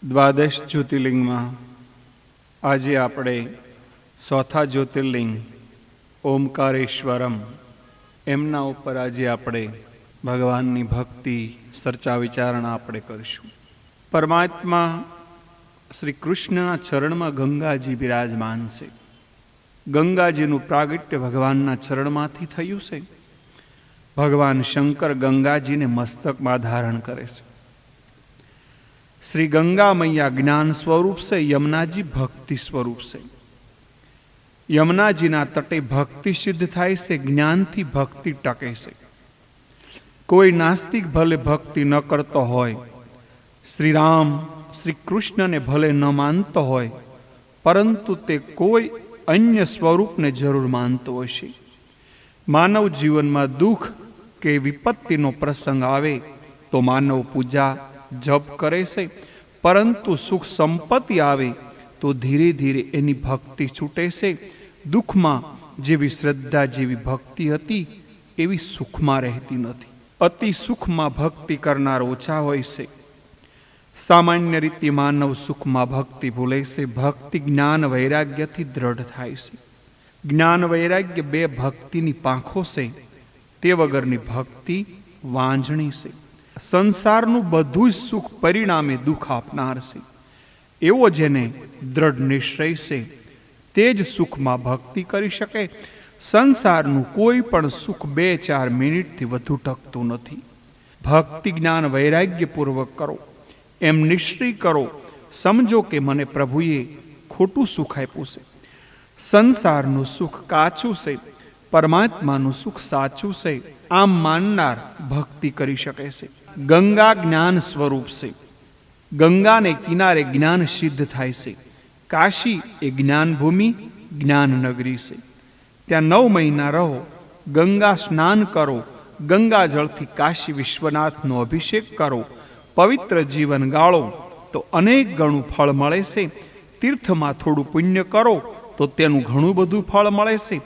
દ્વાદશ જ્યોતિર્લિંગમાં આજે આપણે ચોથા જ્યોતિર્લિંગ ઓમકારેશ્વરમ એમના ઉપર આજે આપણે ભગવાનની ભક્તિ ચર્ચા વિચારણા આપણે કરીશું. પરમાત્મા શ્રી કૃષ્ણના ચરણમાં ગંગાજી બિરાજમાન છે. ગંગાજીનું પ્રાગટ્ય ભગવાનના ચરણમાંથી થયું છે. ભગવાન શંકર ગંગાજીને મસ્તકમાં ધારણ કરે છે. શ્રી ગંગા મૈયા જ્ઞાન સ્વરૂપ છે, યમુનાજી ભક્તિ સ્વરૂપ છે. યમુનાજીના તટે ભક્તિ સિદ્ધ થાય છે, જ્ઞાનથી ભક્તિ ટકે છે. કોઈ નાસ્તિક ભલે ભક્તિ ન કરતો હોય, શ્રી રામ શ્રી કૃષ્ણને ભલે ન માનતો હોય, પરંતુ તે કોઈ અન્ય સ્વરૂપને જરૂર માનતો હશે. માનવ જીવનમાં દુઃખ કે વિપત્તિનો પ્રસંગ આવે તો માનવ પૂજા જપ કરે છે, પરંતુ સુખ સંપત્તિ આવે તો ધીરે ધીરે એની ભક્તિ છૂટે છે. દુઃખમાં જેવી શ્રદ્ધા જેવી ભક્તિ હતી એવી સુખમાં રહેતી નથી. અતિ સુખમાં ભક્તિ કરનાર ઓછા હોય છે. સામાન્ય રીતે માનવ સુખમાં ભક્તિ ભૂલે છે. ભક્તિ જ્ઞાન વૈરાગ્યથી દ્રઢ થાય છે. જ્ઞાન વૈરાગ્ય બે ભક્તિની પાંખો છે. તે વગરની ભક્તિ વાંઝણી છે. સંસારનું બધું જ સુખ પરિણામે દુઃખ આપનાર છે. એવો જેને દ્રઢ નિશ્ચય છે તે જ સુખમાં ભક્તિ કરી શકે. સંસારનું કોઈ પણ સુખ 2-4 મિનિટથી વધુ ટકતું નથી. ભક્તિ જ્ઞાન વૈરાગ્યપૂર્વક કરો. એમ નિશ્ચય કરો, સમજો કે મને પ્રભુએ ખોટું સુખ આપ્યું છે. સંસારનું સુખ કાચું છે, પરમાત્માનું સુખ સાચું છે. આમ માનનાર ભક્તિ કરી શકે છે. ગંગા જ્ઞાન સ્વરૂપ છે. ગંગાને કિનારે જ્ઞાન સિદ્ધ થાય છે. કાશી એ જ્ઞાન ભૂમિ, જ્ઞાન નગરી છે. ત્યાં 9 મહિના રહો, ગંગા સ્નાન કરો, ગંગા જળથી કાશી વિશ્વનાથનો અભિષેક કરો, પવિત્ર જીવન ગાળો તો અનેક ગણું ફળ મળે છે. તીર્થમાં થોડું પુણ્ય કરો તો તેનું ઘણું બધું ફળ મળે છે.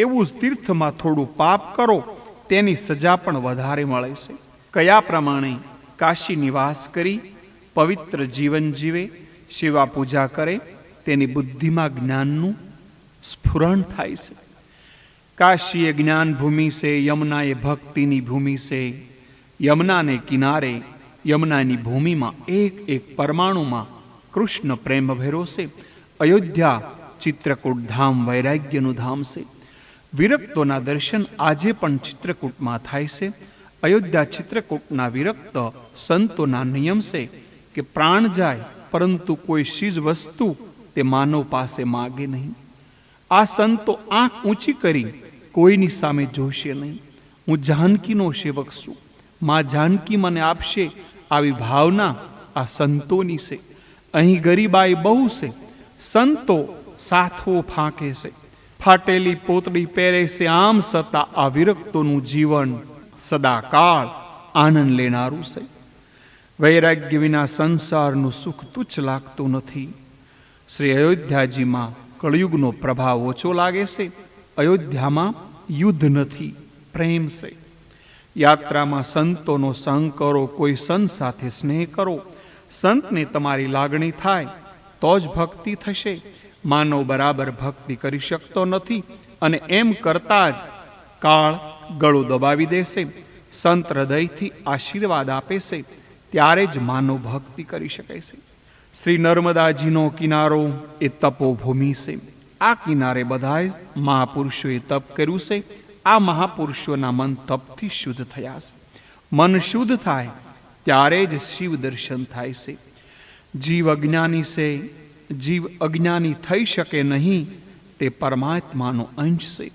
એવું જ તીર્થમાં થોડું પાપ કરો તેની સજા પણ વધારે મળે છે. કયા પ્રમાણે કાશી નિવાસ કરી પવિત્ર જીવન જીવે, સેવા પૂજા કરે, તેની બુદ્ધિમાં જ્ઞાનનું સ્ફુરણ થાય છે. કાશી એ જ્ઞાન ભૂમિ છે, યમુના એ ભક્તિની ભૂમિ છે. યમુનાને કિનારે, યમુનાની ભૂમિમાં એક એક પરમાણુમાં કૃષ્ણ પ્રેમ ભેરો છે. અયોધ્યા ચિત્રકૂટ ધામ વૈરાગ્યનું ધામ છે. વિરક્તોના દર્શન આજે પણ ચિત્રકૂટમાં થાય છે. અયોધ્યા ચિત્રકૂટના વિરક્ત સંતોના નિયમ છે કે પ્રાણ જાય પરંતુ કોઈ ચીજ વસ્તુ તે માનવ પાસે માગે નહીં. આ સંતો આંખ ઊંચી કરી કોઈની સામે જોશે નહીં. હું જાનકીનો સેવક છું, માં જાનકી મને આપશે, આવી ભાવના આ સંતોની છે. અહીં ગરીબાઈ બહુ છે. સંતો સાથવો ફાંકે છે, ફાટેલી પોતડી પહેરે છે. આમ છતાં આ વિરક્તોનું જીવન સદાકાળ આનંદ લેનારું છે. વૈરાગ્ય વિના સંસારનું સુખ તુચ્છ લાગતું નથી. શ્રી અયોધ્યાજીમાં કળયુગનો પ્રભાવ ઓછો લાગે છે. અયોધ્યામાં યુદ્ધ નથી, પ્રેમ છે. યાત્રામાં સંતોનો સંગ કરો, કોઈ સંત સાથે સ્નેહ કરો. સંતને તમારી લાગણી થાય તો જ ભક્તિ થશે. માનવ બરાબર ભક્તિ કરી શકતો નથી અને એમ કરતા જ કાળ ગળું દબાવી દેશે. સંત હૃદયથી આશીર્વાદ આપે છે ત્યારે જ માનવ ભક્તિ કરી શકે છે. શ્રી નર્મદાજીનો કિનારો એ તપોભૂમિ છે. આ કિનારે બધાય મહાપુરુષોએ તપ કર્યું છે. આ મહાપુરુષોના મન તપથી શુદ્ધ થયા છે. મન શુદ્ધ થાય ત્યારે જ શિવ દર્શન થાય છે. જીવ અજ્ઞાની છે, જીવ અજ્ઞાની થઈ શકે નહીં. તે પરમાત્માનો અંશ છે.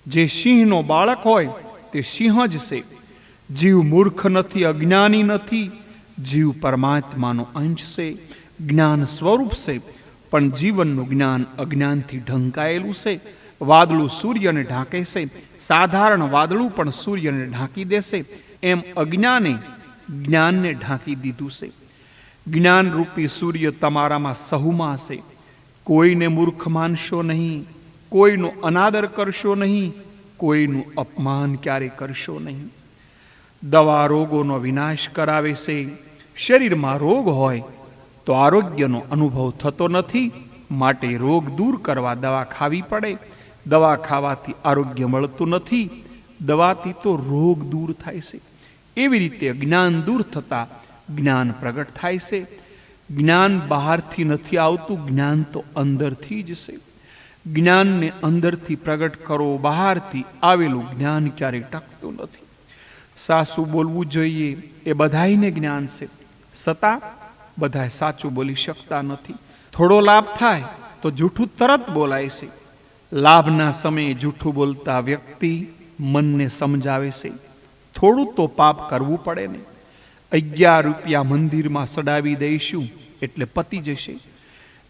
જે સિંહનો બાળક હોય તે સિંહ જ છે. જીવ મૂર્ખ નથી, અજ્ઞાની નથી. જીવ પરમાત્માનો અંશ છે, જ્ઞાન સ્વરૂપ છે. પણ જીવનનું જ્ઞાન અજ્ઞાનથી ઢંકાયેલું છે. વાદળું સૂર્યને ઢાંકે છે, સાધારણ વાદળું પણ સૂર્યને ઢાંકી દેશે. એમ અજ્ઞાને જ્ઞાનને ઢાંકી દીધું છે. જ્ઞાનરૂપી સૂર્ય તમારામાં સહુમાં છે. કોઈને મૂર્ખ માનશો નહીં, કોઈનો અનાદર કરશો નહીં, કોઈનું અપમાન ક્યારે કરશો નહીં. દવા રોગોનો વિનાશ કરાવે છે. શરીરમાં રોગ હોય તો આરોગ્યનો અનુભવ થતો નથી. માટે રોગ દૂર કરવા દવા ખાવી પડે. દવા ખાવાથી આરોગ્ય મળતું નથી. દવાથી તો રોગ દૂર થાય છે. એવી રીતે જ્ઞાન દૂર થતાં જ્ઞાન પ્રગટ થાય છે. જ્ઞાન બહારથી નથી આવતું, જ્ઞાન તો અંદરથી જ છે. જ્ઞાનને અંદરથી પ્રગટ કરો, બહારથી આવેલું જ્ઞાન ક્યારેય ટકતું નથી. સાસું બોલવું જોઈએ એ બધાયને જ્ઞાન છે, છતાં બધાય સાચું બોલી શકતા નથી. થોડો લાભ થાય તો જૂઠું તરત બોલાય છે. લાભના સમયે જૂઠું બોલતા વ્યક્તિ મનને સમજાવે છે, થોડું તો પાપ કરવું પડે ને. 11 રૂપિયા મંદિરમાં સડાવી દઈશું એટલે પતી જશે.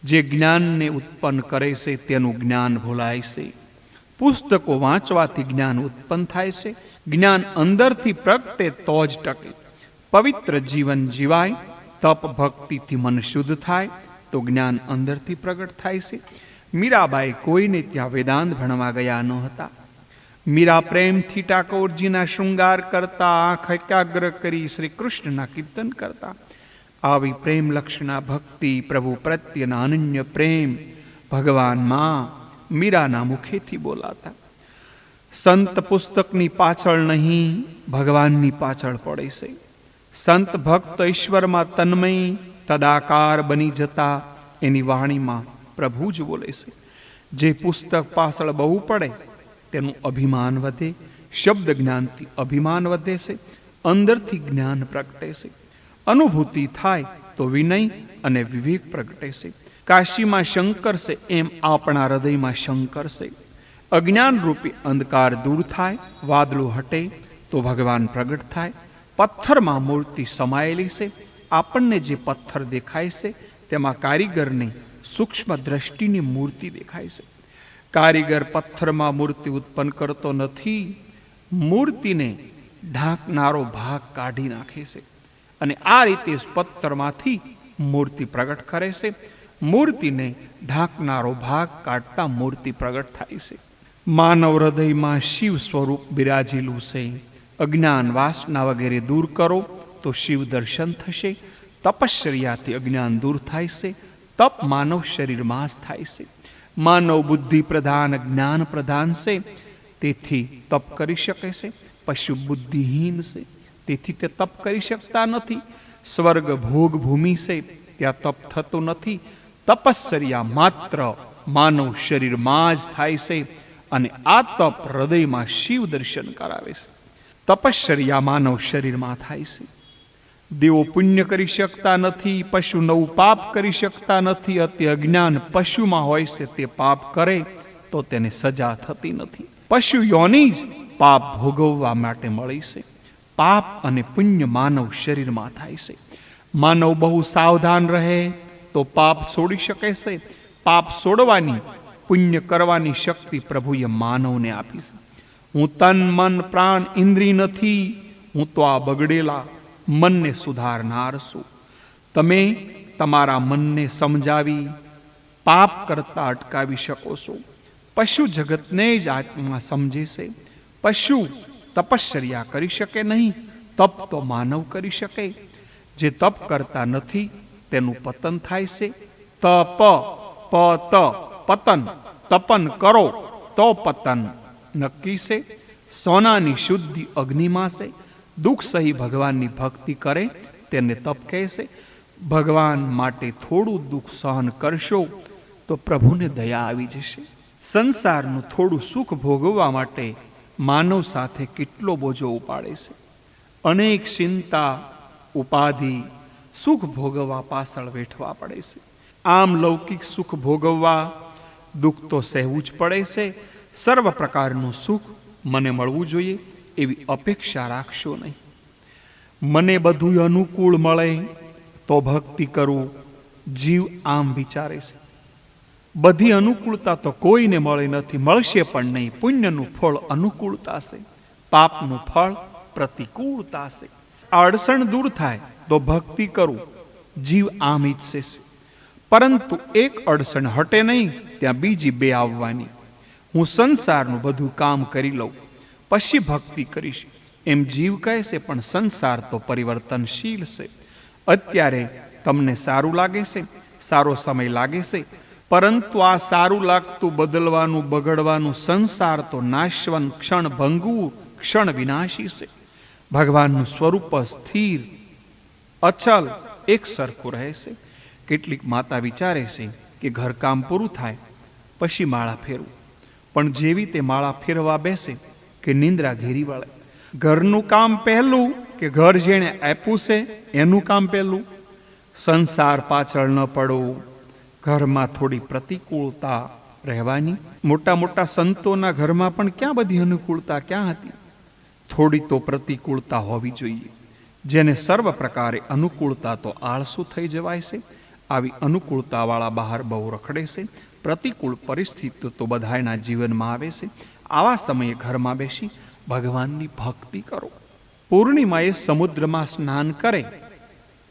જે જ્ઞાનને ઉત્પન્ન કરે છે તેનું જ્ઞાન ભૂલાય છે. પુસ્તકો વાંચવાથી જ્ઞાન ઉત્પન્ન થાય છે. જ્ઞાન અંદરથી પ્રગટે તો જ ટકે. પવિત્ર જીવન જીવાય, તપ ભક્તિથી મન શુદ્ધ થાય તો જ્ઞાન અંદરથી પ્રગટ થાય છે. મીરાબાઈ કોઈને ત્યાં વેદાંત ભણવા ગયા ન હતા. મીરા પ્રેમથી ટાકોરજીના શૃંગાર કરતા, આંખ એકાગ્ર કરી શ્રી કૃષ્ણના કીર્તન કરતા. આવી પ્રેમ લક્ષણા ભક્તિ, પ્રભુ પ્રત્યેના અનન્ય પ્રેમ ભગવાનમાં મીરાના મુખેથી બોલાતા. સંત પુસ્તકની પાછળ નહીં, ભગવાનની પાછળ પડે છે. સંત ભક્ત ઈશ્વરમાં તન્મય તદાકાર બની જતા એની વાણીમાં પ્રભુ જ બોલે છે. જે પુસ્તક પાછળ બહુ પડે તેનું અભિમાન વધે. શબ્દ જ્ઞાનથી અભિમાન વધે છે, અંદરથી જ્ઞાન પ્રગટે છે. અનુભૂતિ થાય તો વિનય અને વિવેક પ્રગટે છે. કાશીમાં શંકર છે એમ આપણા હૃદયમાં શંકર છે. અજ્ઞાન રૂપી અંધકાર દૂર થાય, વાદળું હટે તો ભગવાન પ્રગટ થાય. પથ્થરમાં મૂર્તિ સમાયેલી છે. આપણને જે પથ્થર દેખાય છે તેમાં કારીગરની સૂક્ષ્મ દ્રષ્ટિની મૂર્તિ દેખાય છે. કારીગર પથ્થરમાં મૂર્તિ ઉત્પન્ન કરતો નથી, મૂર્તિને ઢાંકનારો ભાગ કાઢી નાખે છે અને આ રીતે પથ્થરમાંથી મૂર્તિ પ્રગટ કરે છે. મૂર્તિને ઢાંકનારો ભાગ કાઢતા મૂર્તિ પ્રગટ થાય છે. માનવ હૃદયમાં શિવ સ્વરૂપ બિરાજેલું છે. અજ્ઞાન વાસના વગેરે દૂર કરો તો શિવ દર્શન થશે. તપશ્ચર્યાથી અજ્ઞાન દૂર થાય છે. તપ માનવ શરીરમાં જ થાય છે. માનવ બુદ્ધિ પ્રધાન, જ્ઞાન પ્રધાન છે, તેથી તપ કરી શકે છે. પશુ બુદ્ધિહીન છે, તેથી તે તપ કરી શકતા નથી. સ્વર્ગ ભોગ ભૂમિ છે, ત્યાં તપ થતું નથી. તપશ્ચર્યા માત્ર માનવ શરીરમાં જ થાય છે અને આ તપ હૃદયમાં શિવ દર્શન કરાવે છે. તપશ્ચર્યા માનવ શરીરમાં થાય છે. દેવો પુણ્ય કરી શકતા નથી, પશુ નવું પાપ કરી શકતા નથી. અતિ અજ્ઞાન પશુમાં હોય છે, તે પાપ કરે તો તેને સજા થતી નથી. પશુ યોની જ પાપ ભોગવવા માટે મળી છે. પાપ અને પુણ્ય માનવ શરીરમાં થાય છે. માનવ બહુ સાવધાન રહે તો પાપ છોડી શકે છે. પાપ છોડવાની, પુણ્ય કરવાની શક્તિ પ્રભુએ માનવને આપી છે. હું તન મન પ્રાણ ઇન્દ્રિય નથી, હું તો આ બગડેલા મનને સુધારનાર છું. તમે તમારા મનને સમજાવી પાપ કરતા અટકાવી શકો છો. પશુ જગતને જ આત્મા સમજે છે. પશુ તપશ્ચર્યા કરી શકે નહીં, તપ તો માનવ કરી શકે. જે તપ કરતા નથી તેનું પતન થાય છે. તપ પ ત પતન, તપન કરો તો પતન નક્કી છે. સોનાની શુદ્ધિ અગ્નિમાં છે. દુઃખ સહી ભગવાનની ભક્તિ કરે તેને તપ કહે છે. ભગવાન માટે થોડું દુઃખ સહન કરશો તો પ્રભુને દયા આવી જશે. સંસારનું થોડું સુખ ભોગવવા માટે માનવ સાથે કેટલો બોજો ઉપાડે છે. અનેક ચિંતા, ઉપાધિ, સુખ ભોગવવા પાછળ વેઠવા પડે છે. આમ લૌકિક સુખ ભોગવવા દુઃખ તો સહેવું જ પડે છે. સર્વ પ્રકારનું સુખ મને મળવું જોઈએ એવી અપેક્ષા રાખશો નહીં. મને બધું અનુકૂળ મળે તો ભક્તિ કરું, જીવ આમ વિચારે છે. બધી અનુકૂળતા તો કોઈને મળે નથી, મળશે પણ નહીં. પુણ્યનું ફળ અનુકૂળતા છે, પાપનું ફળ પ્રતિકૂળતા છે. આ અડચણ દૂર થાય તો ભક્તિ કરું, જીવ આમ ઈચ્છે છે. પરંતુ એક અડચણ હટે નહીં, ત્યાં બીજી બે આવવાની. હું સંસારનું બધું કામ કરી લઉં પછી ભક્તિ કરીશ એમ જીવ કહે છે, પણ સંસાર તો પરિવર્તનશીલ છે. અત્યારે તમને સારું લાગે છે, સારો સમય લાગે છે, પરંતુ આ સારું લાગતું બદલવાનું બગડવાનું સંસાર તો નાશવન, ક્ષણ ભંગવું, ક્ષણ વિનાશી છે. ભગવાનનું સ્વરૂપ સ્થિર, અચલ, એક સરખું રહે છે. કેટલીક માતા વિચારે છે કે ઘરકામ પૂરું થાય પછી માળા ફેરવું, પણ જેવી તે માળા ફેરવા બેસે કે નિંદ્રા ઘેરી વળે. ઘરનું કામ પહેલું કે ઘર જેણે આપ્યું છે એનું કામ પહેલું? સંસાર પાછળ ન પડો, ઘરમાં થોડી પ્રતિકૂળતા રહેવાની. મોટા મોટા સંતોના ઘરમાં પણ ક્યાં બધી અનુકૂળતા ક્યાં હતી? થોડી તો પ્રતિકૂળતા હોવી જોઈએ. જેને સર્વ પ્રકારે અનુકૂળતા તો આળસુ થઈ જવાય છે. આવી અનુકૂળતાવાળા બહાર બહુ રખડે છે. પ્રતિકૂળ પરિસ્થિતિ તો બધાના જીવનમાં આવે છે. આવા સમયે ઘરમાં બેસી ભગવાનની ભક્તિ કરો. પૂર્ણિમાએ સમુદ્રમાં સ્નાન કરે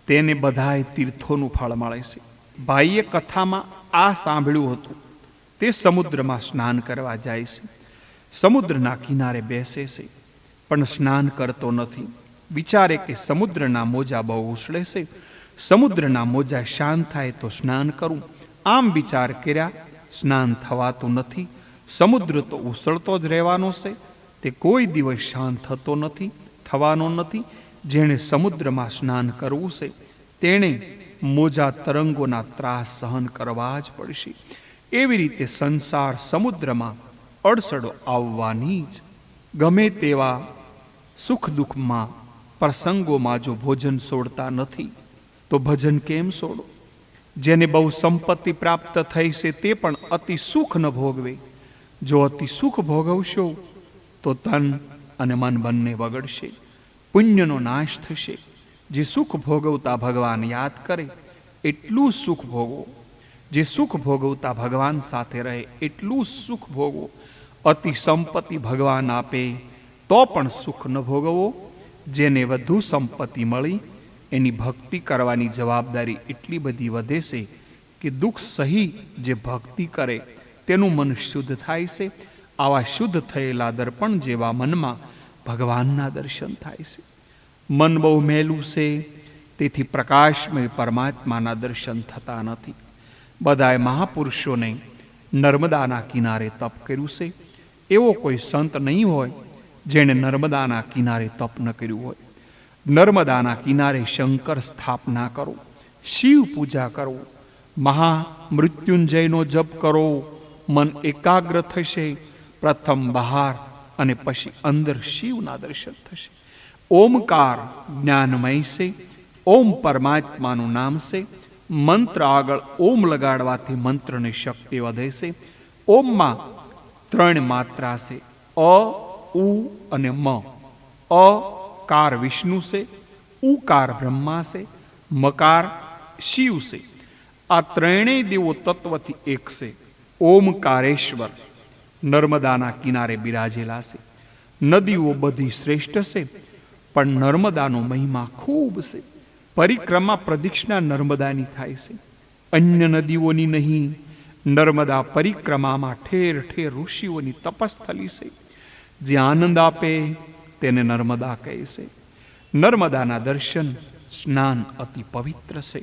તેને બધાય તીર્થોનું ફળ મળે છે. ભાઈએ કથામાં આ સાંભળ્યું હતું. તે સમુદ્રમાં સ્નાન કરવા જાય છે. સમુદ્રના કિનારે બેસે છે, પણ સ્નાન કરતો નથી. વિચારે કે સમુદ્રના મોજા બહુ ઉછળે છે, સમુદ્રના મોજા શાંત થાય તો સ્નાન કરું. આમ વિચાર કર્યા, સ્નાન થવાતું નથી. સમુદ્ર તો ઉછળતો જ રહેવાનો છે, તે કોઈ દિવસ શાંત થતો નથી, થવાનો નથી. જેણે સમુદ્રમાં સ્નાન કરવું છે તેણે મોજા તરંગોના ત્રાસ સહન કરવા જ પડશે. એવી રીતે સંસાર સમુદ્રમાં અડસડો આવવાની જ. ગમે તેવા સુખ દુઃખમાં પ્રસંગોમાં જો ભોજન છોડતા નથી તો ભજન કેમ છોડો? જેને બહુ સંપત્તિ પ્રાપ્ત થઈ છે તે પણ અતિ સુખ ન ભોગવે. જો અતિ સુખ ભોગવશો તો તન અને મન બંને બગડશે, પુણ્યનો નાશ થશે. જે સુખ ભોગવતા ભગવાન યાદ કરે એટલું સુખ ભોગવો. જે સુખ ભોગવતા ભગવાન સાથે રહે એટલું સુખ ભોગવો. અતિ સંપત્તિ ભગવાન આપે તો પણ સુખ ન ભોગવો. જેને વધુ સંપત્તિ મળી એની ભક્તિ કરવાની જવાબદારી એટલી બધી વધે છે કે દુઃખ સહી જે ભક્તિ કરે તેનું મન શુદ્ધ થાય છે. આવા શુદ્ધ થયેલા દર્પણ જેવા મનમાં ભગવાનના દર્શન થાય છે. મન બહુ મેલું છે, તેથી પ્રકાશમય પરમાત્માના દર્શન થતા નથી. બધાએ મહાપુરુષોને નર્મદાના કિનારે તપ કર્યું છે. એવો કોઈ સંત નહીં હોય જેણે નર્મદાના કિનારે તપ ન કર્યું હોય. નર્મદાના કિનારે શંકર સ્થાપના કરો, શિવ પૂજા કરો, મહામૃત્યુંજયનો જપ કરો. મન એકાગ્ર થશે. પ્રથમ બહાર અને પછી અંદર શિવના દર્શન થશે. ઓમકાર જ્ઞાનમય છે. ઓમ પરમાત્માનું નામ છે. મંત્ર આગળ ઓમ લગાડવાથી મંત્રની શક્તિ વધે છે. ઓમમાં 3 માત્રા છે, અ, ઉ અને મ. અકાર વિષ્ણુ છે, ઉકાર બ્રહ્મા છે, મકાર શિવ છે. આ ત્રણેય દેવો તત્વથી એક છે. ઓમકારેશ્વર નર્મદાના કિનારે બિરાજેલા છે. નદીઓ બધી શ્રેષ્ઠ છે, પણ નર્મદાનો મહિમા ખૂબ છે. પરિક્રમા પ્રદક્ષિણા નર્મદાની થાય છે, અન્ય નદીઓની નહીં. નર્મદા પરિક્રમામાં ઠેર ઠેર ઋષિઓની તપસ્થલી છે. જે આનંદ આપે તેને નર્મદા કહે છે. નર્મદાના દર્શન સ્નાન અતિ પવિત્ર છે.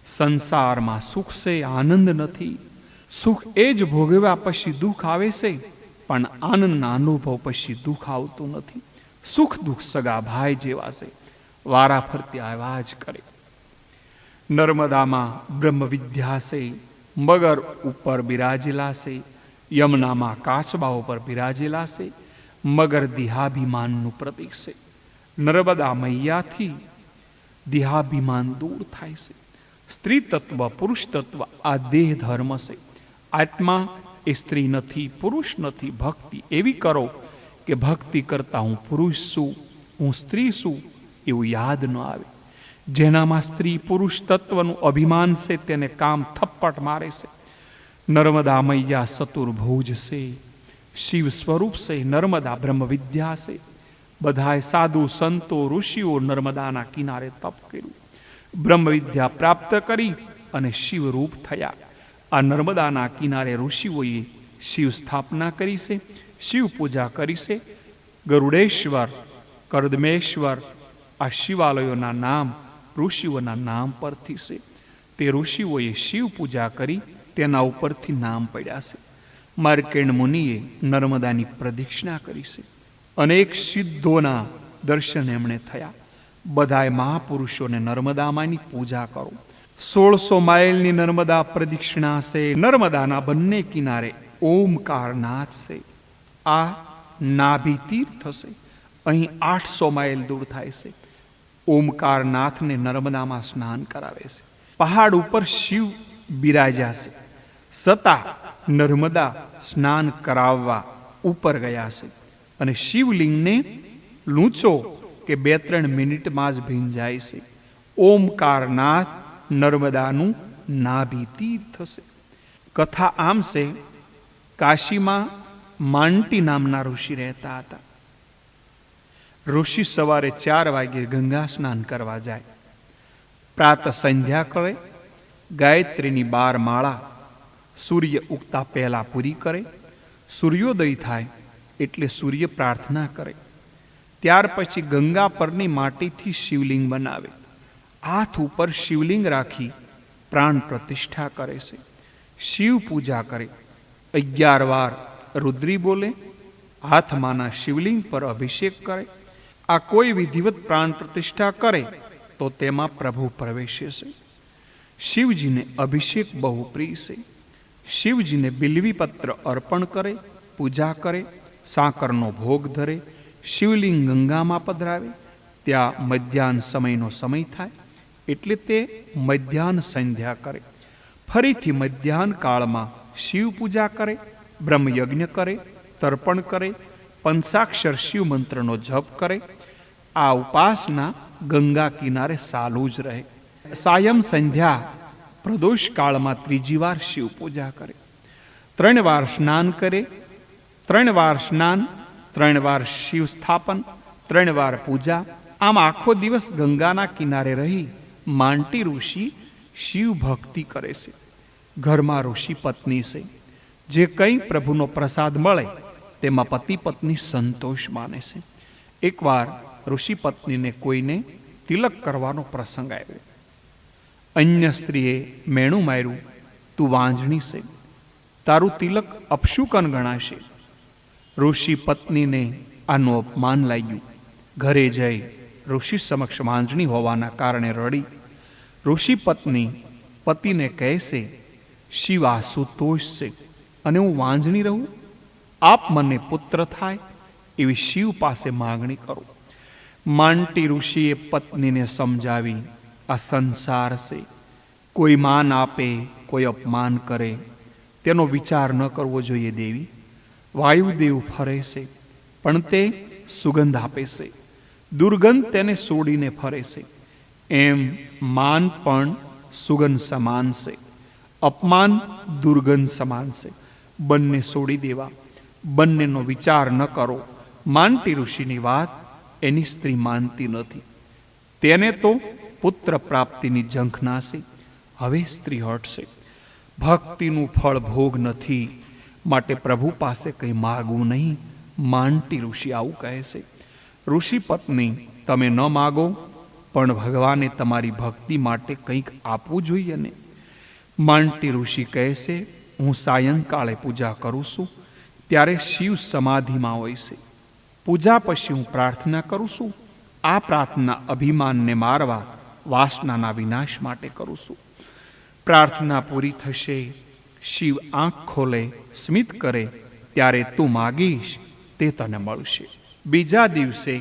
સંસારમાં સુખ છે, આનંદ નથી. સુખ એ જ ભોગવ્યા પછી દુઃખ આવે છે, પણ આનંદના અનુભવ પછી દુઃખ આવતું નથી. સુખ દુઃખ સગા ભાઈ જેવા છે, વારા ફરતી આવ્યા જ કરે. નર્મદામાં બ્રહ્મ વિદ્યા છે. મગર ઉપર બિરાજેલા છે. યમુનામાં કાચબા ઉપર બિરાજેલા છે. મગર દેહાભિમાનનું પ્રતીક છે. નર્મદા મૈયાથી દેહાભિમાન દૂર થાય છે. સ્ત્રી તત્વ પુરુષ તત્વ આ દેહ ધર્મ છે. આત્મા એ સ્ત્રી નથી, પુરુષ નથી. ભક્તિ એવી કરો કે ભક્તિ કરતા હું પુરુષ છું, હું સ્ત્રી છું એવું યાદ ન આવે. જેનામાં સ્ત્રી પુરુષ તત્વનું અભિમાન છે તેને કામ થપ્પટ મારે છે. નર્મદા મૈયા ચતુર્ભુજ છે, શિવ સ્વરૂપ છે. નર્મદા બ્રહ્મ વિદ્યા છે. બધાએ સાધુ સંતો ઋષિઓ નર્મદાના કિનારે તપ કર્યું, બ્રહ્મ વિદ્યા પ્રાપ્ત કરી અને શિવરૂપ થયા. આ નર્મદાના કિનારે ઋષિઓએ શિવ સ્થાપના કરી છે, શિવ પૂજા કરી છે. ગરુડેશ્વર, કરદમેશ્વર આ શિવાલયોના નામ ઋષિઓના નામ પરથી છે. તે ઋષિઓએ શિવ પૂજા કરી તેના ઉપરથી નામ પડ્યા છે. માર્કેન્ડ મુનિએ નર્મદાની પ્રદક્ષિણા કરી છે. અનેક સિદ્ધોના દર્શન એમણે થયા. બધાય મહાપુરુષોને નર્મદામાંની પૂજા કરો. 1600 માઇલની નર્મદા પ્રદક્ષિણા છે. નર્મદાના બંને કિનારે ઓમકારનાથ છે. આ નાભી તીર્થ છે. અહીં 800 માઇલ દૂર થાય છે. ઓમકારનાથને નર્મદામાં સ્નાન કરાવે છે. પહાડ ઉપર શિવ બિરાજ્યા છે, છતાં નર્મદા સ્નાન કરાવવા ઉપર ગયા છે. અને શિવલિંગને લૂંચો કે 2-3 મિનિટમાં જ ભીંજાય છે. ઓમકારનાથ નર્મદાનું નાભી તીર્થ છે. કથા આમ છે, કાશીમાં માંટી નામના ઋષિ રહેતા હતા. ઋષિ સવારે 4 વાગ્યે ગંગા સ્નાન કરવા જાય. પ્રાત સંધ્યા કરે, ગાયત્રીની 12 માળા સૂર્ય ઉગતા પહેલા પૂરી કરે. સૂર્યોદય થાય એટલે સૂર્ય પ્રાર્થના કરે. ત્યાર પછી ગંગા પરની માટીથી શિવલિંગ બનાવે. હાથ ઉપર શિવલિંગ રાખી પ્રાણ પ્રતિષ્ઠા કરે છે. શિવ પૂજા કરે. 11 વાર રુદ્રી બોલે. હાથમાંના શિવલિંગ પર અભિષેક કરે. આ કોઈ વિધિવત પ્રાણ પ્રતિષ્ઠા કરે તો તેમાં પ્રભુ પ્રવેશે છે. શિવજીને અભિષેક બહુ પ્રિય છે. શિવજીને બિલ્વીપત્ર અર્પણ કરે, પૂજા કરે, સાકરનો ભોગ ધરે, શિવલિંગ ગંગામાં પધરાવે. ત્યાં મધ્યાહન સમયનો સમય થાય એટલે તે મધ્યાહન સંધ્યા કરે. ફરીથી મધ્યાહન કાળમાં શિવ પૂજા કરે, બ્રહ્મયજ્ઞ કરે, તર્પણ કરે, પંચાક્ષર શિવ મંત્રનો જપ કરે. આ ઉપાસના ગંગા કિનારે સાલું જ રહે. સાયમ સંધ્યા પ્રદોષ કાળમાં 3જી વાર શિવ પૂજા કરે. 3 વાર સ્નાન કરે. 3 વાર સ્નાન, 3 વાર શિવ સ્થાપન, 3 વાર પૂજા. આમ આખો દિવસ ગંગાના કિનારે રહી માંટી ઋષિ શિવ ભક્તિ કરે છે. ઘરમાં ઋષિ પત્ની છે. જે કંઈ પ્રભુનો પ્રસાદ મળે તેમાં પતિ પત્ની સંતોષ માને છે. એકવાર ઋષિ પત્નીને કોઈને તિલક કરવાનો પ્રસંગ આવ્યો. અન્ય સ્ત્રીએ મેણું માર્યું, તું વાંજણી છે, તારું તિલક અપશુકન ગણાશે. ઋષિ પત્નીને આનું અપમાન લાગ્યું. ઘરે જઈ ઋષિ સમક્ષ વાંજણી હોવાના કારણે રડી. ઋષિ પત્ની પતિને કહેશે, શિવ આશુતોષ છે અને હું વાંજણી રહું? આપ મને પુત્ર થાય એવી શિવ પાસે માગણી કરો. માંટી ઋષિએ પત્નીને સમજાવી, આ સંસાર છે. કોઈ માન આપે, કોઈ અપમાન કરે, તેનો વિચાર ન કરવો જોઈએ દેવી. વાયુદેવ ફરે છે પણ તે સુગંધ આપે છે, દુર્ગંધ તેને છોડીને ફરે છે. એમ માન પણ સુગંધ સમાન છે, અપમાન દુર્ગંધ સમાન છે. બંને છોડી દેવા, બંનેનો વિચાર ન કરો. માંટી ઋષિની વાત એની સ્ત્રી માનતી નથી. તેને તો પુત્ર પ્રાપ્તિની ઝંખના છે. હવે સ્ત્રી હટશે. ભક્તિનું ફળ ભોગ નથી, માટે પ્રભુ પાસે કંઈ માગવું નહીં. માંટી ઋષિ આવું કહે છે. ઋષિ પત્ની, તમે ન માગો પણ ભગવાને તમારી ભક્તિ માટે કંઈક આપવું જોઈએ ને. માંટી ઋષિ કહે છે, હું સાયંકાળે પૂજા કરું છું ત્યારે શિવ સમાધિમાં હોય છે. પૂજા પછી હું પ્રાર્થના કરું છું. આ પ્રાર્થના અભિમાનને મારવા, વાસનાના વિનાશ માટે કરું છું. પ્રાર્થના પૂરી થશે, શિવ આંખ ખોલે, સ્મિત કરે, ત્યારે તું માગીશ તે તને મળશે. બીજા દિવસે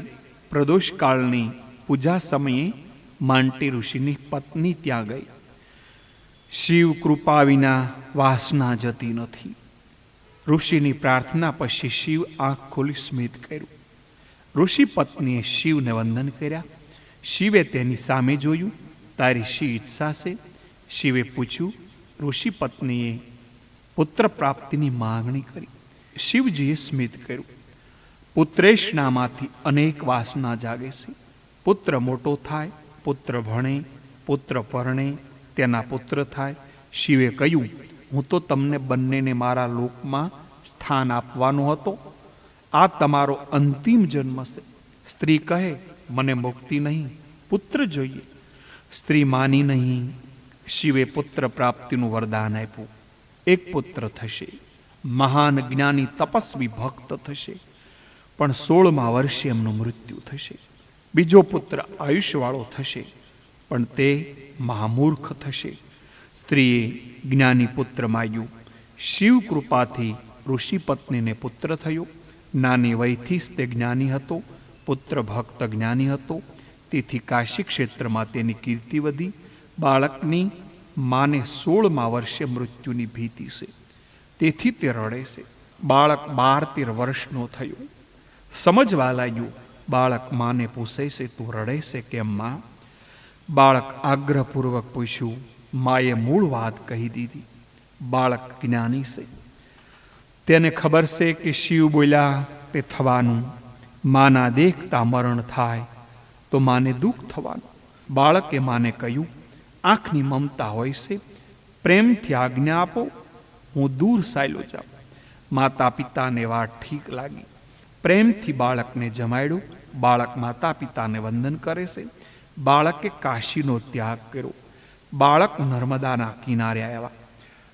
પ્રદોષકાળની પૂજા સમયે માંટી ઋષિની પત્ની ત્યાં ગઈ. શિવ કૃપા વિના વાસના જતી નથી. ઋષિની પ્રાર્થના પછી શિવ આંખ ખોલી સ્મિત કર્યું. ઋષિ પત્નીએ શિવને વંદન કર્યા. શિવે તેની સામે જોયું. તારી શી ઈચ્છા છે? શિવે પૂછ્યું. ઋષિ પત્નીએ પુત્ર પ્રાપ્તિની માંગણી કરી. શિવજીએ સ્મિત કર્યું. પુત્રેષ્ણામાંથી અનેક વાસના જાગે છે. પુત્ર મોટો થાય, પુત્ર ભણે, પુત્ર પરણે, તેના પુત્ર થાય. શિવે કહ્યું, હું તો તમને બંનેને મારા લોકમાં સ્થાન આપવાનો હતો. આ તમારો અંતિમ જન્મ છે. સ્ત્રી કહે, મને મુક્તિ નહીં, પુત્ર જોઈએ. સ્ત્રી માની નહીં. શિવે પુત્ર પ્રાપ્તિનું વરદાન આપ્યું. એક પુત્ર થશે, મહાન જ્ઞાની તપસ્વી ભક્ત થશે, પણ 16મા વર્ષે એમનું મૃત્યુ થશે. બીજો પુત્ર આયુષ્યવાળો થશે, પણ તે મહામૂર્ખ થશે. સ્ત્રીએ જ્ઞાની પુત્ર માગ્યું. શિવ કૃપાથી ઋષિ પત્નીને પુત્ર થયો. નાની વયથી જ તે જ્ઞાની હતો, પુત્ર ભક્ત જ્ઞાની હતો. તેથી કાશી ક્ષેત્રમાં તેની કીર્તિ વધી. બાળકની માને 16મા વર્ષે મૃત્યુની ભીતિ છે, તેથી તે રડે છે. બાળક 12-13 વર્ષનો થયો. સમજવા લાગ્યું. બાળક માને પૂછે છે, તું રડે છે કેમ માં? બાળક આગ્રહપૂર્વક પૂછ્યું. માએ મૂળ વાત કહી દીધી. બાળક જ્ઞાની છે, તેને ખબર છે કે શિવ બોલ્યા તે થવાનું. માના દેખતા મરણ થાય તો માને દુઃખ થવાનું. બાળકે માને કહ્યું, આંખની મમતા હોય છે, પ્રેમથી આજ્ઞા આપો, હું દૂર સાયલો જાઉં. માતા પિતાને વાત ઠીક લાગી. પ્રેમથી બાળકને જમાડ્યું. બાળક માતા પિતાને વંદન કરે છે. બાળકે કાશીનો ત્યાગ કર્યો. બાળક નર્મદાના કિનારે આવ્યા.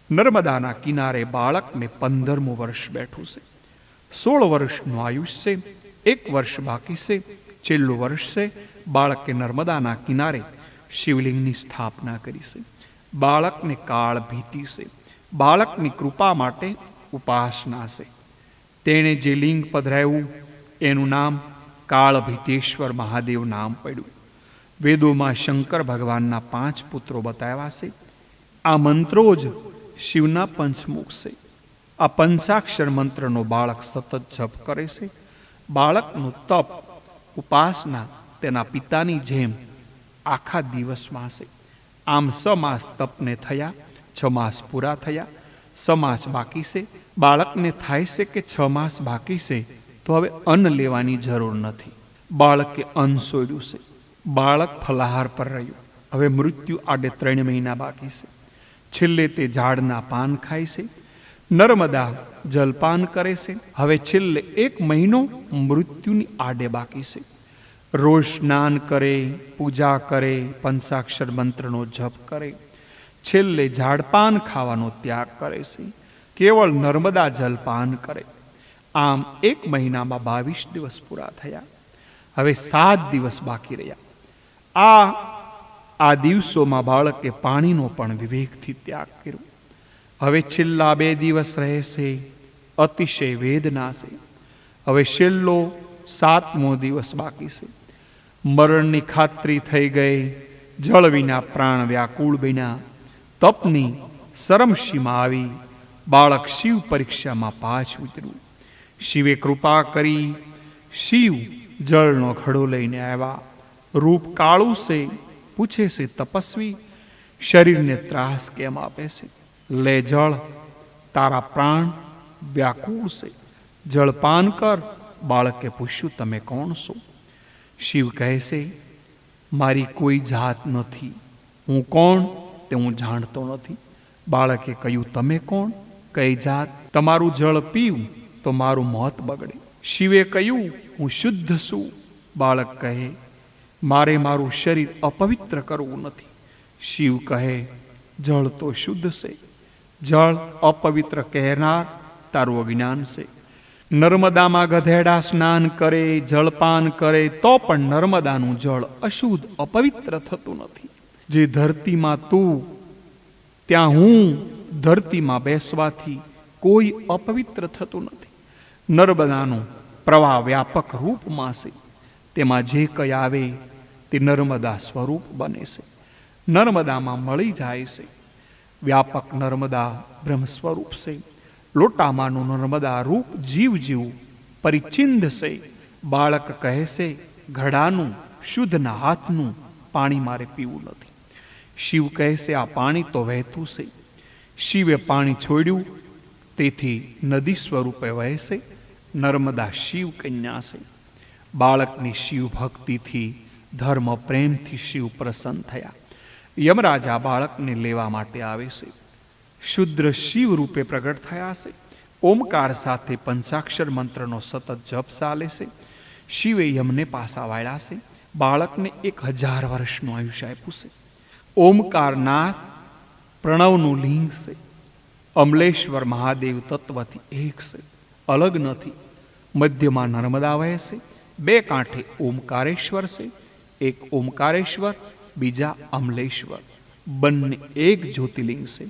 નર્મદાના કિનારે બાળકને 15મું વર્ષ બેઠું છે. 16 વર્ષનું આયુષ્ય છે. 1 વર્ષ બાકી છે. છેલ્લું વર્ષ છે. બાળકે નર્મદાના કિનારે શિવલિંગની સ્થાપના કરી છે. બાળકને કાળ ભીતિ છે. બાળકની કૃપા માટે ઉપાસના છે. તેણે જે લિંગ પધરાવ્યું એનું નામ કાળભીતેશ્વર મહાદેવ નામ પડ્યું. વેદોમાં શંકર ભગવાનના 5 પુત્રો બતાવ્યા છે. આ મંત્રો જ શિવના પંચમુખ છે. આ પંચાક્ષર મંત્રનો બાળક સતત જપ કરે છે. બાળકનું તપ ઉપાસના તેના પિતાની જેમ આખા દિવસમાં છે. આમ 6 માસ તપને થયા. 6 માસ પૂરા થયા. 6 માસ બાકી છે. બાળકને થાય છે કે 6 માસ બાકી છે તો હવે અન્ન લેવાની જરૂર નથી. બાળકે અન્ન છોડ્યું છે. બાળક ફલાહાર પર રહ્યું. હવે મૃત્યુ આડે 3 મહિના બાકી છે. છેલ્લે તે ઝાડના પાન ખાય છે. નર્મદા જલપાન કરે છે. હવે છેલ્લે 1 મહિનો મૃત્યુની આડે બાકી છે. રોજ સ્નાન કરે, પૂજા કરે, પંચાક્ષર મંત્રનો જપ કરે. છેલ્લે ઝાડપાન ખાવાનો ત્યાગ કરે છે. કેવળ નર્મદા જલપાન કરે. આમ 1 મહિનામાં 22 દિવસ પૂરા થયા. હવે 7 દિવસ બાકી રહ્યા. આ દિવસોમાં બાળકે પાણીનો પણ વિવેકથી ત્યાગ કર્યો. હવે છેલ્લા 2 દિવસ રહે છે. અતિશય વેદના છે. હવે છેલ્લો 7મો દિવસ બાકી છે. મરણની ખાતરી થઈ ગઈ. જળ વિના પ્રાણ વ્યાકુળ બન્યા. તપની સરમસીમા આવી. બાળક શિવ પરીક્ષામાં પાછું ઉતર્યું. શિવે કૃપા કરી. શિવ જળનો ઘડો લઈને આવ્યા. રૂપ કાળું છે. પૂછે છે, તપસ્વી શરીરને ત્રાસ કેમ આપે છે? લે જળ, તારા પ્રાણ વ્યાકુળ છે, જળપાન કર. બાળકે પૂછ્યું, તમે કોણ છો? શિવ કહે છે, મારી કોઈ જાત નથી. હું કોણ તે હું જાણતો નથી. બાળકે કહ્યું, તમે કોણ, કઈ જાત? તમારું જળ પીવું તો મારું મોત બગડે. શિવે કહ્યું, હું શુદ્ધ છું. બાળક કહે, મારે મારું શરીર અપવિત્ર કરવું નથી. શિવ કહે, જળ તો શુદ્ધ છે. જળ અપવિત્ર કહેનાર તારું અજ્ઞાન છે. નર્મદામાં ગધેડા સ્નાન કરે, જળપાન કરે તો પણ નર્મદાનું જળ અશુદ્ધ અપવિત્ર થતું નથી. જે ધરતીમાં તું ત્યાં હું, ધરતીમાં બેસવાથી કોઈ અપવિત્ર થતું નથી. નર્મદાનું પ્રવાહ વ્યાપક રૂપમાં છે. તેમાં જે કંઈ આવે તે નર્મદા સ્વરૂપ બને છે. નર્મદામાં મળી જાય છે. વ્યાપક નર્મદા બ્રહ્મ સ્વરૂપ છે. લોટામાંનું નર્મદા રૂપ જીવ જેવું પરિચિંદ છે. બાળક કહે છે, ઘડાનું શુદ્ધના હાથનું પાણી મારે પીવું નથી. શિવ કહે છે, આ પાણી તો વહેતું છે. શિવે પાણી છોડ્યું, તેથી નદી સ્વરૂપે વહે છે. નર્મદા શિવ કન્યા છે. બાળકની શિવ ભક્તિથી, ધર્મ પ્રેમથી શિવ પ્રસન્ન થયા. યમરાજા બાળકને લેવા માટે આવે છે. શુદ્ર શિવ રૂપે પ્રગટ થયા છે. ઓમકાર સાથે પંચાક્ષર મંત્રનો સતત જપ ચાલે છે. શિવે યમને પાસા વાળ્યા છે. બાળકને 1000 વર્ષનું આયુષ્ય આપ્યું છે. ઓમકારનાથ પ્રણવનું લિંગ છે. અમલેશ્વર મહાદેવ તત્વથી એક છે, અલગ નથી. મધ્યમાં નર્મદા વહે છે, બે કાંઠે ઓમકારેશ્વર છે. એક ઓમકારેશ્વર, બીજા અમલેશ્વર, બંને એક જ્યોતિર્લિંગ છે.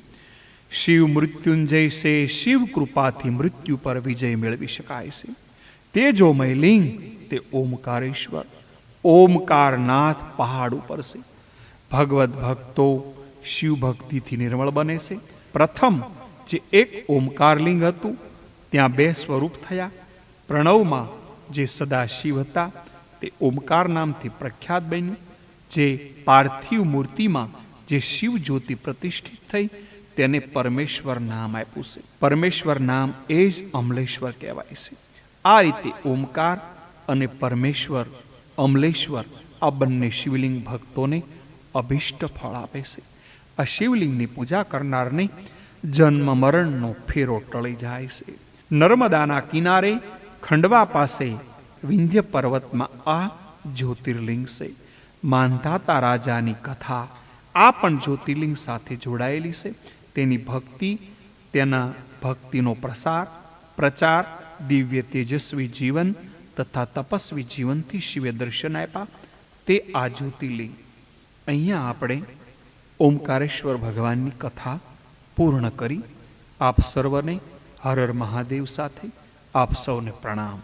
શિવ મૃત્યુંજય છે. શિવ કૃપાથી મૃત્યુ પર વિજય મેળવી શકાય છે. તેજોમય લિંગ તે ઓમકારેશ્વર, ઓમકારનાથ પહાડ ઉપર છે. ભગવત ભક્તો શિવ ભક્તિથી નિર્મળ બને છે. પ્રથમ જે એક ઓમકારલિંગ હતું ત્યાં બે સ્વરૂપ થયા. પ્રણવમાં જે સદા શિવ હતા તે ઓમકાર નામથી પ્રખ્યાત બન્યું. જે પાર્થિવ મૂર્તિમાં જે શિવ જ્યોતિ પ્રતિષ્ઠિત થઈ તેને પરમેશ્વર નામ આપ્યું છે. પરમેશ્વર નામ એ જ અમલેશ્વર કહેવાય છે. આ રીતે ઓમકાર અને પરમેશ્વર, અમલેશ્વર આ બંને શિવલિંગ ભક્તોને અભિષ્ટ ફળ આપે છે. આ શિવલિંગની પૂજા કરનારને જન્મ મરણનો ફેરો ટળી જાય છે. નર્મદાના કિનારે ખંડવા પાસે વિંધ્ય પર્વતમાં આ જ્યોતિર્લિંગ છે. માંધાતા રાજાની કથા આ પણ જ્યોતિર્લિંગ સાથે જોડાયેલી છે. તેની ભક્તિ, તેના ભક્તિનો પ્રચાર, દિવ્ય તેજસ્વી જીવન તથા તપસ્વી જીવનથી શિવે દર્શન આપ્યા તે આ જ્યોતિર્લિંગ. અહીંયા આપણે ઓમકારેશ્વર ભગવાનની કથા પૂર્ણ કરી. આપ સર્વને હર હર મહાદેવ સાથે આપ સૌને પ્રણામ.